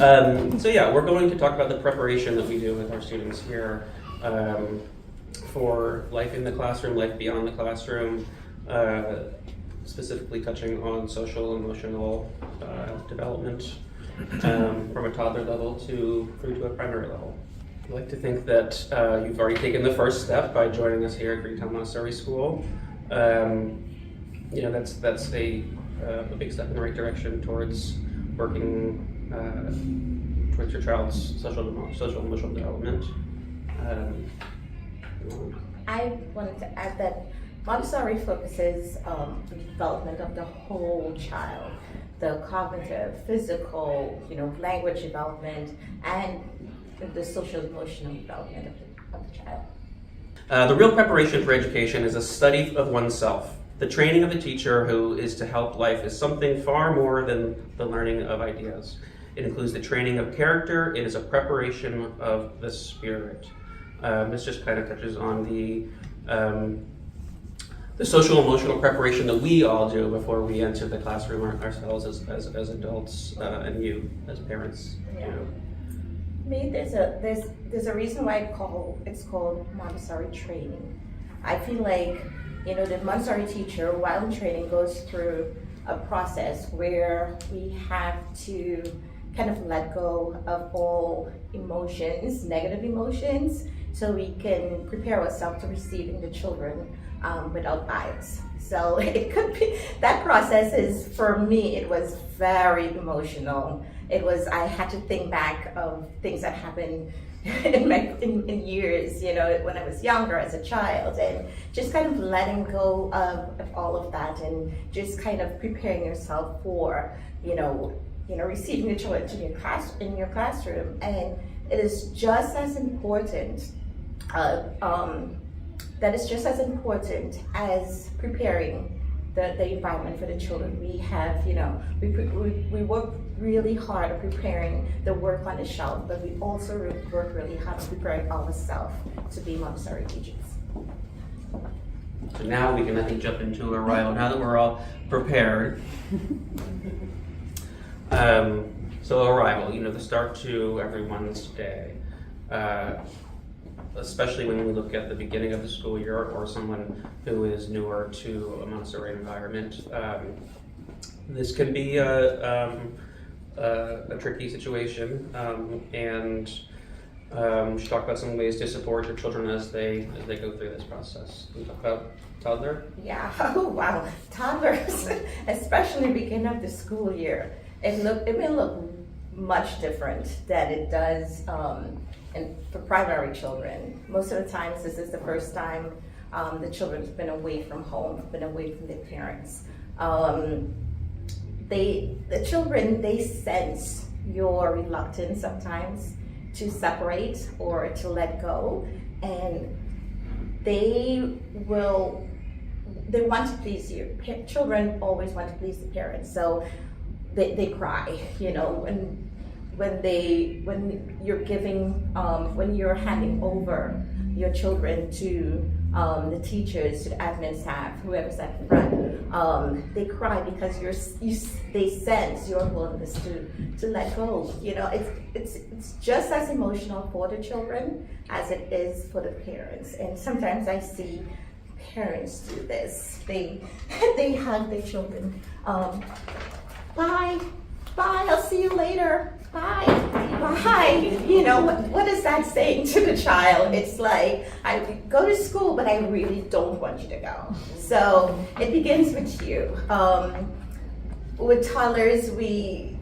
So yeah, we're going to talk about the preparation that we do with our students here for life in the classroom, life beyond the classroom, specifically touching on social, emotional development from a toddler level through to a primary level. I'd like to think that you've already taken the first step by joining us here at Greentown Montessori School. That's a big step in the right direction towards working towards your child's social emotional development. I wanted to add that Montessori focuses on the development of the whole child, the cognitive, physical, language development, and the social emotional development of the child. The real preparation for education is a study of oneself. The training of the teacher who is to help life is something far more than the learning of ideas. It includes the training of character. It is a preparation of the spirit. This just kind of touches on the social emotional preparation that we all do before we enter the classroom ourselves as adults and you as parents. Yeah. I mean, there's a reason why it's called Montessori training. I feel like the Montessori teacher, while in training, goes through a process where we have to kind of let go of all emotions, negative emotions, so we can prepare ourselves to receiving the children without bias. So it could be, that process is, for me, it was very emotional. I had to think back of things that happened in years, when I was younger as a child, and just kind of letting go of all of that and just kind of preparing yourself for, receiving the children in your classroom. And it is just as important, that is just as important as preparing the environment for the children. We have, we work really hard at preparing the work on the shelf, but we also work really hard at preparing ourselves to be Montessori teachers. So now we can, I think, jump into arrival. Now that we're all prepared. So arrival, the start to everyone's day. Especially when we look at the beginning of the school year or someone who is newer to a Montessori environment. This can be a tricky situation, and you should talk about some ways to support your children as they go through this process. Can you talk about toddler? Yeah, oh wow, toddlers, especially beginning of the school year, it may look much different than it does and for primary children. Most of the times, this is the first time the children's been away from home, been away from their parents. The children, they sense your reluctance sometimes to separate or to let go, and they want to please you. Children always want to please the parents, so they cry, when you're handing over your children to the teachers, to the admin staff, whoever's at the front, they cry because they sense your willingness to let go. It's just as emotional for the children as it is for the parents. And sometimes I see parents do this. They hug their children. Bye, I'll see you later. Bye. What is that saying to the child? It's like, I go to school, but I really don't want you to go. So it begins with you. With toddlers, we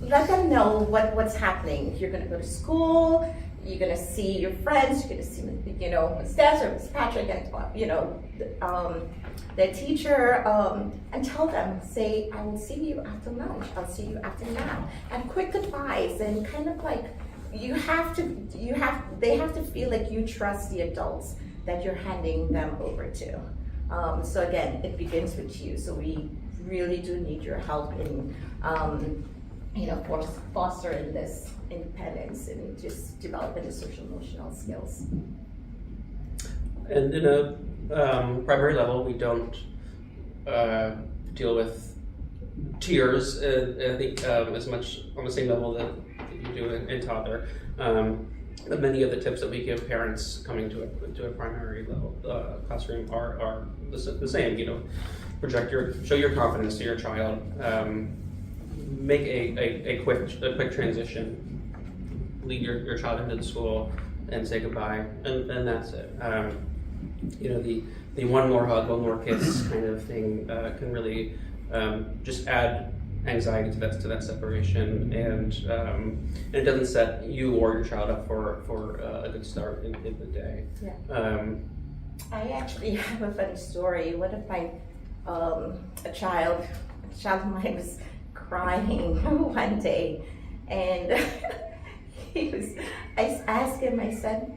let them know what's happening. You're going to go to school. You're going to see your friends. You're going to see, Ms. Des or Ms. Patrick, and their teacher, and tell them, say, I will see you after lunch. I'll see you after now. And quick goodbyes, and kind of like they have to feel like you trust the adults that you're handing them over to. So again, it begins with you. So we really do need your help in, fostering this independence and just developing the social emotional skills. And in a primary level, we don't deal with tiers, I think as much on the same level that you do in toddler. But many of the tips that we give parents coming to a primary level classroom are the same. Show your confidence to your child. Make a quick transition. Lead your child into the school and say goodbye, and that's it. The one more hug, one more kiss kind of thing can really just add anxiety to that separation, and it doesn't set you or your child up for a good start in the day. Yeah. I actually have a funny story. One of my a child of mine was crying one day, and I asked him, I said,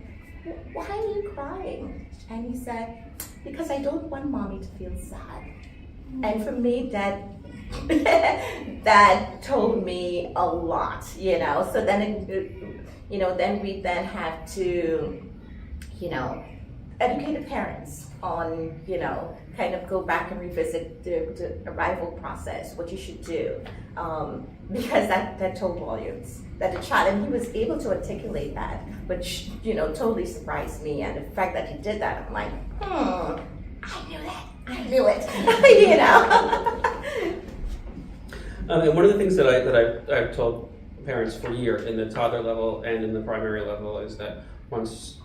"Why are you crying?" And he said, "Because I don't want mommy to feel sad." And for me, that told me a lot, So then, then we have to, educate the parents on, kind of go back and revisit the arrival process, what you should do, because that told volumes. That the child, and he was able to articulate that, which, totally surprised me. And the fact that he did that, I'm like, I knew it, And one of the things that I've told parents for years in the toddler level and in the primary level is that once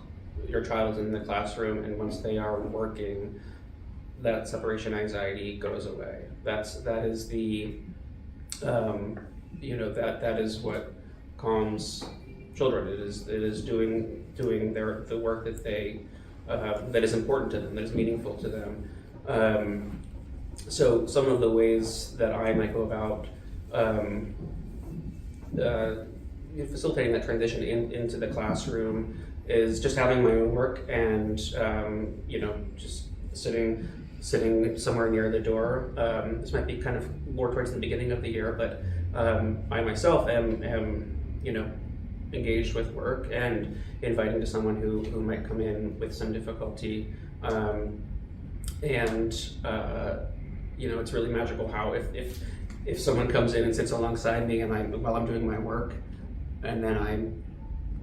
your child is in the classroom and once they are working, that separation anxiety goes away. That is the that is what calms children. It is doing the work that they that is important to them, that is meaningful to them. So some of the ways that I might go about facilitating that transition into the classroom is just having my own work and just sitting somewhere near the door. This might be kind of more towards the beginning of the year, but I myself am engaged with work and inviting to someone who might come in with some difficulty. It's really magical how if someone comes in and sits alongside me and while I'm doing my work, and then I'm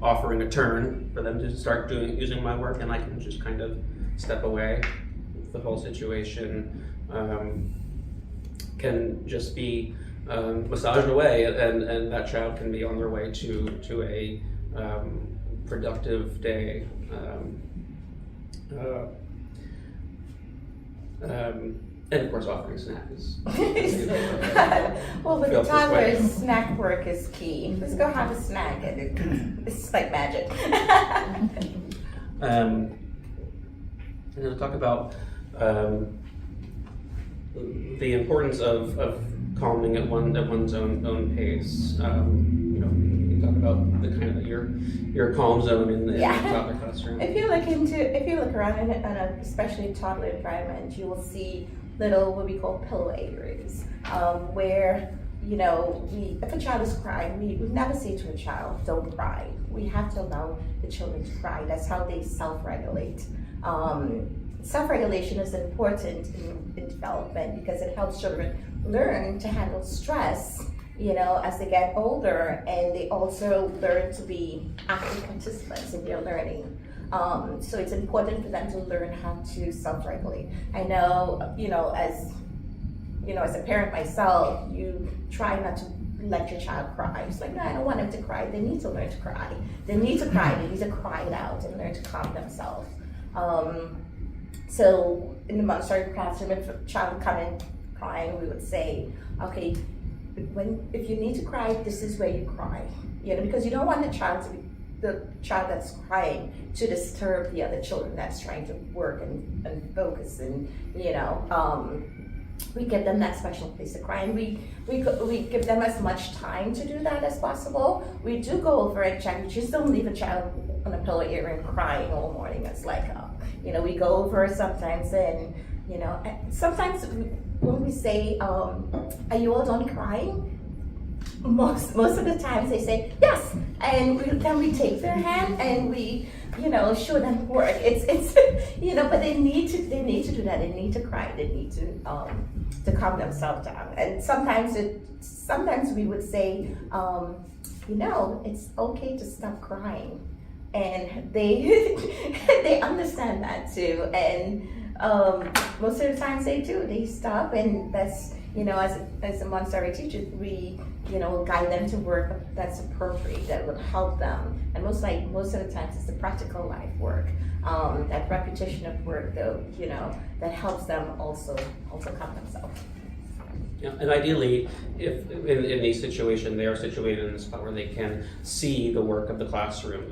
offering a turn for them to start using my work, and I can just kind of step away. The whole situation can just be massaged away, and that child can be on their way to a productive day. And of course, offering snacks. Well, with the toddlers, snack work is key. Let's go have a snack, and it's like magic. And then we'll talk about the importance of calming at one's own pace. You talk about the kind of your calm zone in the toddler classroom. If you look around in especially a toddler environment, you will see little what we call pillow areas, where if a child is crying, we never say to a child, "Don't cry." We have to allow the children to cry. That's how they self-regulate. Self-regulation is important in development because it helps children learn to handle stress, as they get older, and they also learn to be active participants in their learning. So it's important for them to learn how to self-regulate. I know, as a parent myself, you try not to let your child cry. It's like, no, I don't want them to cry. They need to learn to cry. They need to cry. They need to cry it out and learn to calm themselves. So in the Montessori classroom, if a child come in crying, we would say, okay, if you need to cry, this is where you cry. Because you don't want the child that's crying to disturb the other children that's trying to work and focus, and we give them that special place to cry, and we give them as much time to do that as possible. We do go over and check. We just don't leave a child on a pillow area and crying all morning. It's like we go over sometimes, and sometimes when we say, "Are you all done crying?" Most of the times they say yes, and then we take their hand and we show them work. It's but they need to do that. They need to cry. They need to calm themselves down. And sometimes we would say, it's okay to stop crying, and they they understand that too. And most of the times they do. They stop, and that's as a Montessori teacher, we guide them to work that's appropriate, that would help them. And most of the times it's the practical life work, that repetition of work, though, that helps them also calm themselves. Yeah, and ideally, if in these situations they are situated in a spot where they can see the work of the classroom,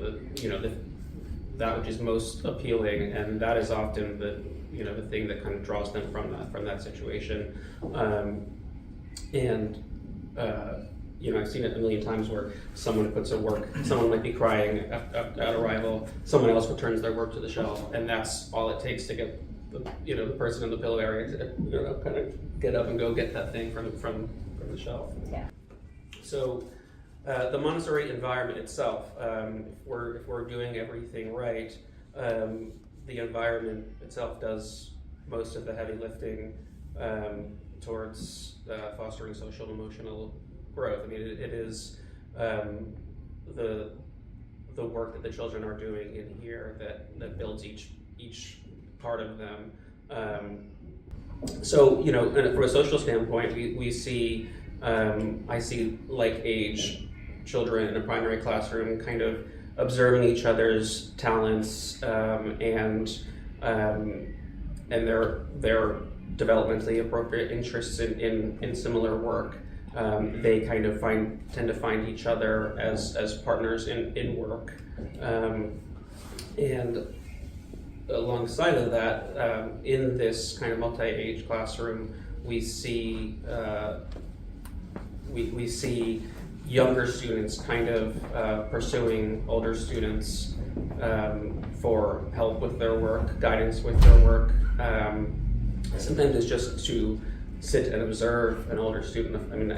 that which is most appealing, and that is often the thing that kind of draws them from that situation. I've seen it a million times where someone puts a work, someone might be crying at arrival, someone else returns their work to the shelf, and that's all it takes to get the person in the pillow area to kind of get up and go get that thing from the shelf. Yeah. So the Montessori environment itself, if we're doing everything right, the environment itself does most of the heavy lifting towards fostering social and emotional growth. I mean, it is the work that the children are doing in here that builds each part of them. So from a social standpoint, we see I see like age children in a primary classroom kind of observing each other's talents and their developmentally appropriate interests in similar work. They kind of tend to find each other as partners in work, and alongside of that, in this kind of multi-age classroom, we see younger students kind of pursuing older students for help with their work, guidance with their work. Sometimes it's just to sit and observe an older student. I mean,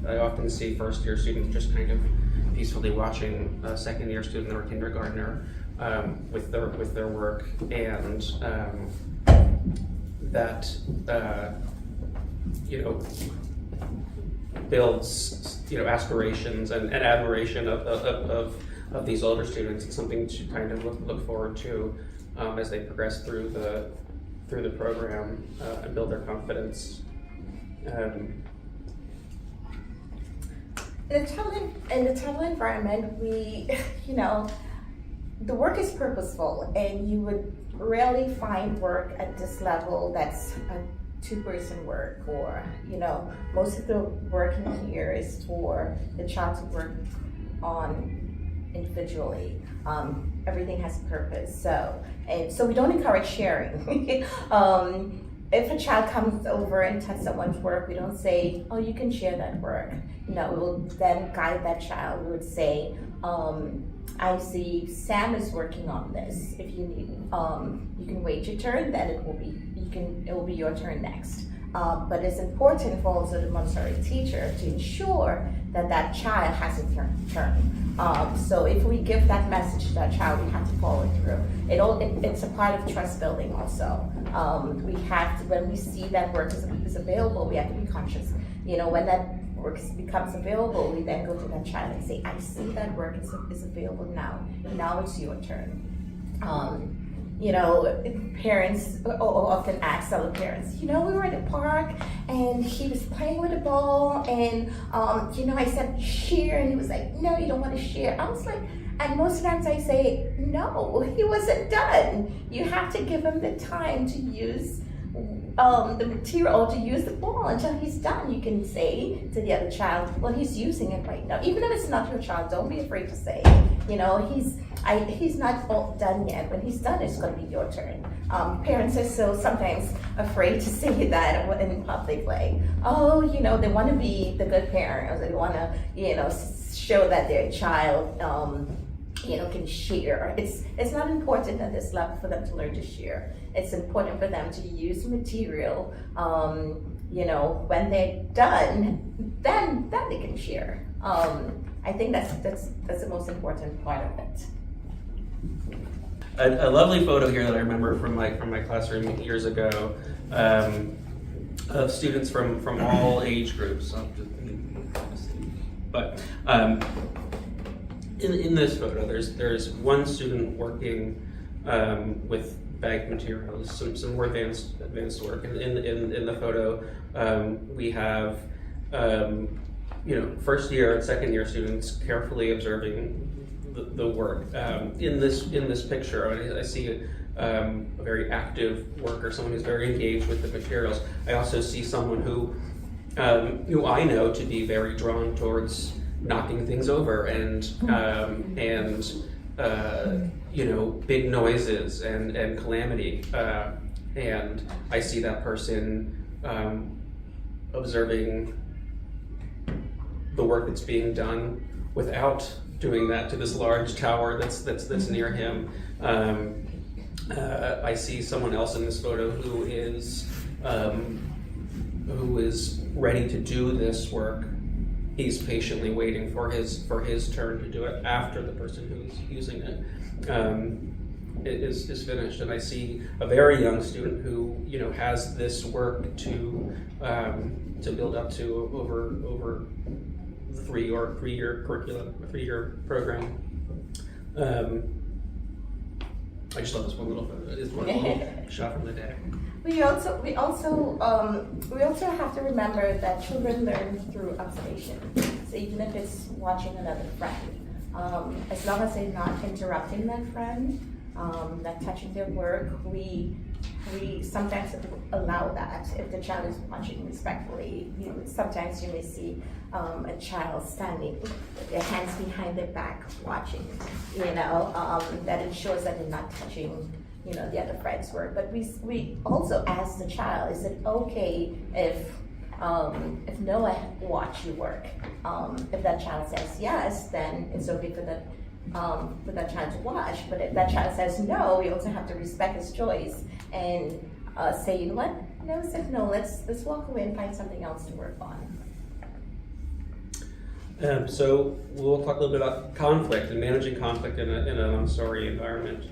I often see first-year students just kind of peacefully watching a second-year student or kindergartner with their work, and that builds aspirations and admiration of these older students. It's something to kind of look forward to as they progress through the program and build their confidence. In the travel environment, we, the work is purposeful, and you would rarely find work at this level that's a two-person work, or most of the work in here is for the child to work on individually. Everything has a purpose, so we don't encourage sharing. If a child comes over and touches someone's work, we don't say, "Oh, you can share that work." We will then guide that child. We would say, "I see Sam is working on this. If you need, you can wait your turn. Then it will be your turn next." But it's important for also the Montessori teacher to ensure that child has a turn. So if we give that message to that child, we have to follow through. It's a part of trust building also. We have to, when we see that work is available, we have to be conscious. When that work becomes available, we then go to that child and say, "I see that work is available now. Now it's your turn." Parents often ask other parents, we were at the park and he was playing with the ball, and I said share, and he was like, "No, you don't want to share." I was like, and most times I say, "No, he wasn't done. You have to give him the time to use the material, to use the ball until he's done." You can say to the other child, "Well, he's using it right now." Even if it's not your child, don't be afraid to say, he's not all done yet. When he's done, it's going to be your turn. Parents are so sometimes afraid to say that in public, like, they want to be the good parent, or they want to, show that their child, can share. It's not important at this level for them to learn to share. It's important for them to use material. When they're done, then they can share. I think that's the most important part of it. A lovely photo here that I remember from my classroom years ago, of students from all age groups. But in this photo, there's one student working with bagged materials, some more advanced work. And in the photo, we have first year and second year students carefully observing the work. In this picture, I see a very active worker, someone who's very engaged with the materials. I also see someone who I know to be very drawn towards knocking things over and big noises and calamity. And I see that person observing the work that's being done without doing that to this large tower that's near him. I see someone else in this photo who is ready to do this work. He's patiently waiting for his turn to do it after the person who's using it is finished. And I see a very young student who has this work to build up to over 3-year curriculum, a 3-year program. I just love this one little photo. It's one little shot from the day. We also have to remember that children learn through observation. So even if it's watching another friend, as long as they're not interrupting that friend, not touching their work, we sometimes allow that. If the child is watching respectfully, sometimes you may see a child standing with their hands behind their back watching, that ensures that they're not touching the other friend's work. But we also ask the child, is it okay if Noah watch your work? If that child says yes, then it's okay for that child to watch. But if that child says no, we also have to respect his choice and say, you know what? No, says no. Let's walk away and find something else to work on. So we'll talk a little bit about conflict and managing conflict in a Montessori environment.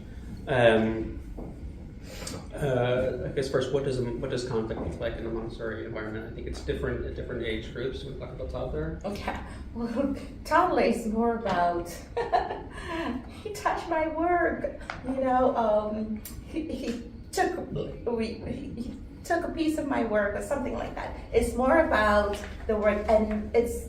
I guess first, what does conflict look like in a Montessori environment? I think it's different at different age groups. We talk about toddler. Okay, well, toddler is more about he touched my work. He took a piece of my work or something like that. It's more about the work, and it's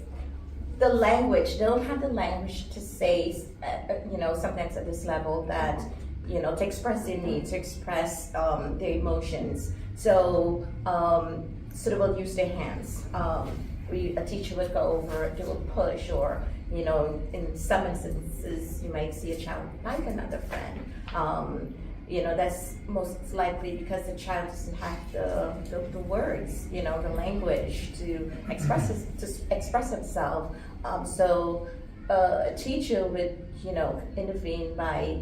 the language. They don't have the language to say, sometimes at this level that. To express their needs, to express their emotions. So they will use their hands. A teacher would go over, they will push, or in some instances you might see a child like another friend. That's most likely because the child doesn't have the words, the language to express himself. So a teacher would intervene by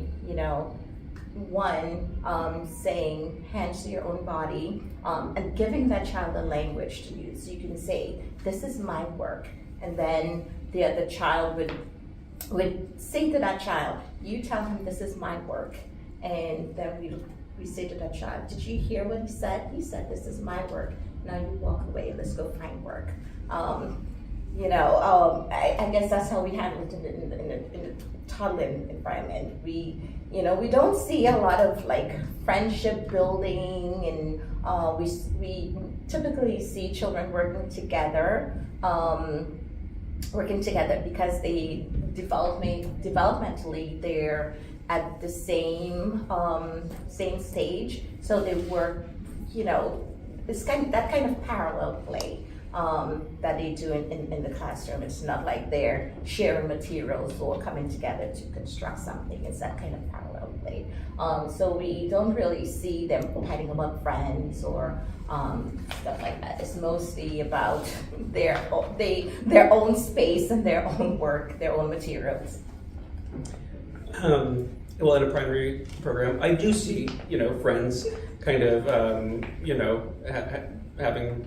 saying hands to your own body, and giving that child a language to use. So you can say, this is my work, and then the other child would say to that child, you tell him this is my work, and then we say to that child, did you hear what he said? He said, this is my work. Now you walk away, let's go find work. I guess that's how we handle it in the toddler environment. We don't see a lot of friendship building, and we typically see children working together because they developmentally they're at the same stage, so they work. It's that kind of parallel play that they do in the classroom. It's not like they're sharing materials or coming together to construct something. It's that kind of parallel play. So we don't really see them fighting about friends or stuff like that. It's mostly about their own space and their own work, their own materials. Well, in a primary program, I do see, friends kind of,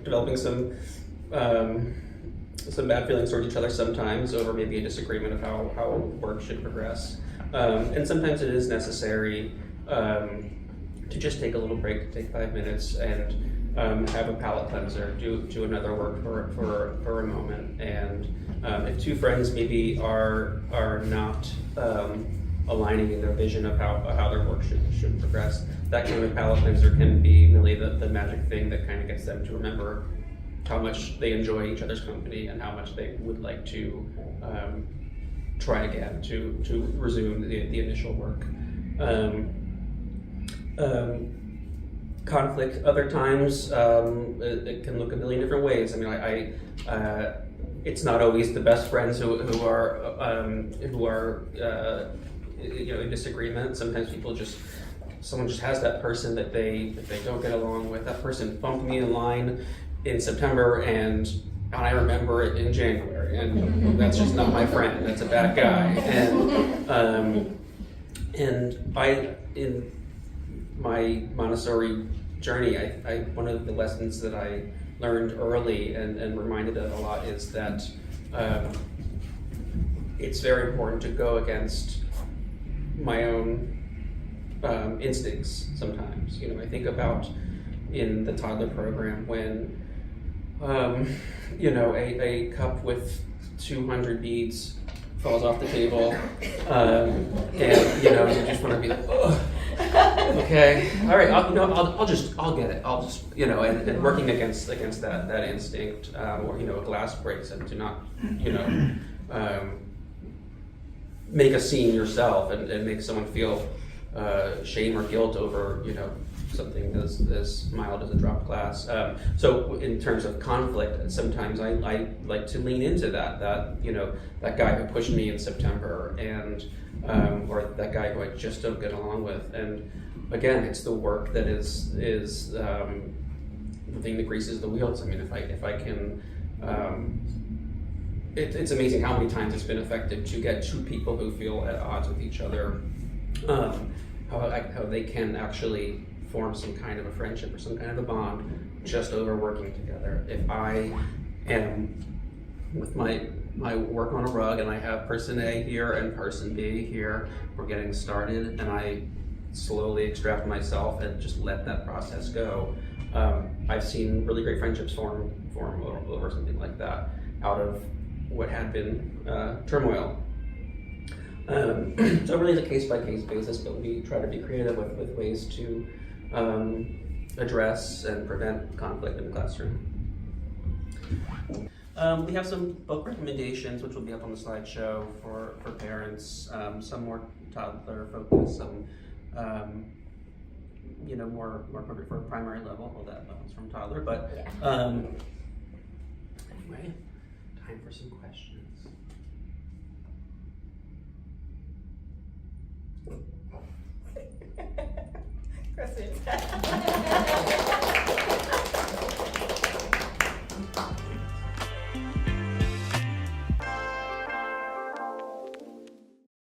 developing some bad feelings toward each other sometimes over maybe a disagreement of how work should progress. And sometimes it is necessary to just take a little break, to take 5 minutes and have a palate cleanser, do another work for a moment. And if two friends maybe are not aligning in their vision of how their work should progress, that kind of palate cleanser can be really the magic thing that kind of gets them to remember how much they enjoy each other's company and how much they would like to try again to resume the initial work. Conflict other times, it can look a million different ways. I mean, it's not always the best friends who are in disagreement. Sometimes someone just has that person that they don't get along with. That person bumped me in line in September and I remember it in January, and that's just not my friend. That's a bad guy. And I, in my Montessori journey, one of the lessons that I learned early and reminded of a lot is that it's very important to go against my own instincts sometimes. I think about in the toddler program when a cup with 200 beads falls off the table, and you just want to be like, ugh. Okay, all right, I'll get it. I'll just, and working against that instinct, or a glass breaks, and to not, make a scene yourself and make someone feel shame or guilt over, something as mild as a dropped glass. So in terms of conflict, sometimes I like to lean into that guy who pushed me in September, and or that guy who I just don't get along with. And again, it's the work that is the thing that greases the wheels. I mean, if I can, it's amazing how many times it's been effective to get two people who feel at odds with each other, how they can actually form some kind of a friendship or some kind of a bond just over working together. If I am with my work on a rug and I have person A here and person B here, we're getting started, and I slowly extract myself and just let that process go. I've seen really great friendships form over something like that out of what had been turmoil. So really it's a case-by-case basis, but we try to be creative with ways to address and prevent conflict in the classroom. We have some book recommendations, which will be up on the slideshow for parents. Some more toddler focused, some more appropriate for primary level. Well, that one's from toddler, but anyway, time for some questions. Questions.